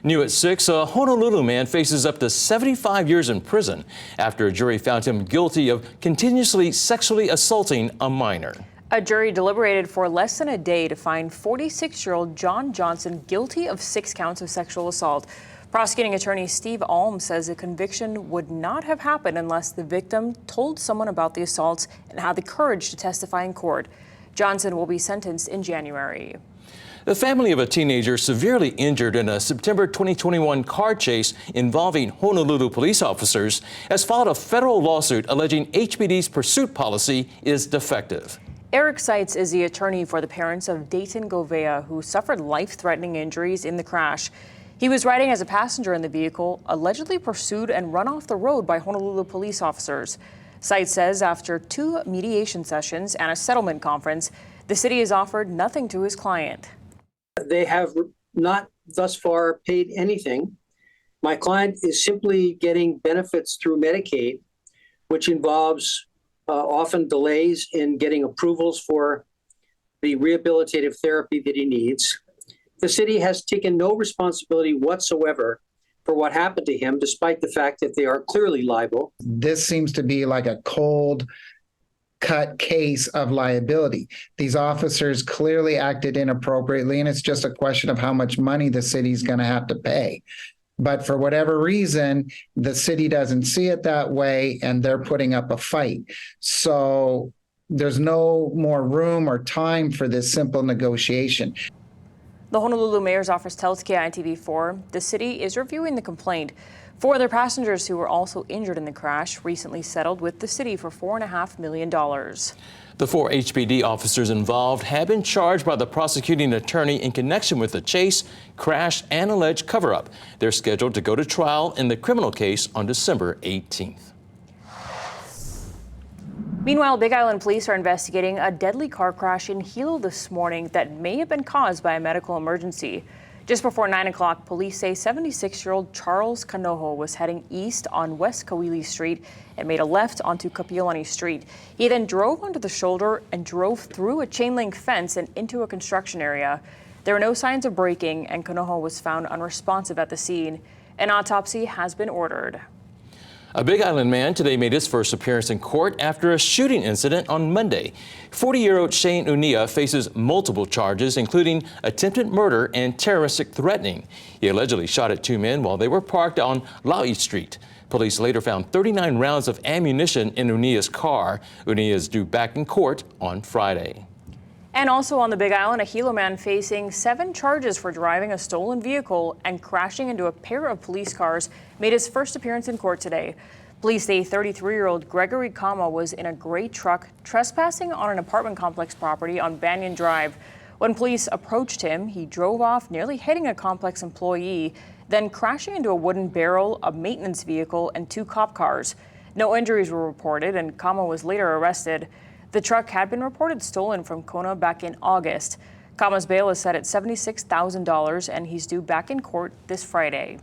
New at 6, a Honolulu man faces up to 75 years in prison after a jury found him guilty of continuously sexually assaulting a minor. A jury deliberated for less than a day to find 46-year-old John Johnson guilty of 6 counts of sexual assault. Prosecuting attorney Steve Alm says a conviction would not have happened unless the victim told someone about the assaults and had the courage to testify in court. Johnson will be sentenced in January. The family of a teenager severely injured in a September 2021 car chase involving Honolulu police officers has filed a federal lawsuit alleging HPD's pursuit policy is defective. Eric Seitz is the attorney for the parents of Dayton Govea, who suffered life-threatening injuries in the crash. He was riding as a passenger in the vehicle, allegedly pursued and run off the road by Honolulu police officers. Seitz says after 2 mediation sessions and a settlement conference, the city has offered nothing to his client. They have not thus far paid anything. My client is simply getting benefits through Medicaid, which involves often delays in getting approvals for the rehabilitative therapy that he needs. The city has taken no responsibility whatsoever for what happened to him, despite the fact that they are clearly liable. This seems to be like a cold cut case of liability. These officers clearly acted inappropriately, and it's just a question of how much money the city's going to have to pay. But for whatever reason, the city doesn't see it that way, and they're putting up a fight. So there's no more room or time for this simple negotiation. The Honolulu Mayor's office tells KITV4 the city is reviewing the complaint. 4 other passengers who were also injured in the crash recently settled with the city for $4.5 million. The 4 HPD officers involved have been charged by the prosecuting attorney in connection with the chase, crash, and alleged cover-up. They're scheduled to go to trial in the criminal case on December 18th. Meanwhile, Big Island police are investigating a deadly car crash in Hilo this morning that may have been caused by a medical emergency. Just before 9 o'clock, police say 76-year-old Charles Kanoho was heading east on West Kauai Street and made a left onto Kapiolani Street. He then drove onto the shoulder and drove through a chain-link fence and into a construction area. There were no signs of braking, and Kanoho was found unresponsive at the scene. An autopsy has been ordered. A Big Island man today made his first appearance in court after a shooting incident on Monday. 40-year-old Shane Unia faces multiple charges, including attempted murder and terroristic threatening. He allegedly shot at 2 men while they were parked on Laui Street. Police later found 39 rounds of ammunition in Unia's car. Unia is due back in court on Friday. And also on the Big Island, a Hilo man facing 7 charges for driving a stolen vehicle and crashing into a pair of police cars made his first appearance in court today. Police say 33-year-old Gregory Kama was in a gray truck trespassing on an apartment complex property on Banyan Drive. When police approached him, he drove off, nearly hitting a complex employee, then crashing into a wooden barrel, a maintenance vehicle, and 2 cop cars. No injuries were reported, and Kama was later arrested. The truck had been reported stolen from Kona back in August. Kama's bail is set at $76,000, and he's due back in court this Friday.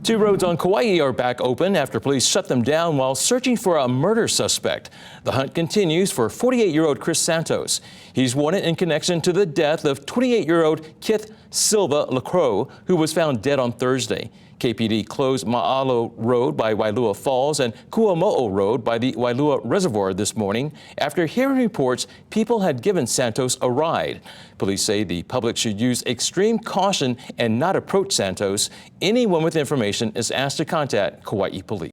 2 roads on Kauai are back open after police shut them down while searching for a murder suspect. The hunt continues for 48-year-old Chris Santos. He's wanted in connection to the death of 28-year-old Kith Silva Lacroix, who was found dead on Thursday. KPD closed Ma'alo Road by Wailua Falls and Kuamo'o Road by the Wailua Reservoir this morning after hearing reports people had given Santos a ride. Police say the public should use extreme caution and not approach Santos. Anyone with information is asked to contact Kauai Police.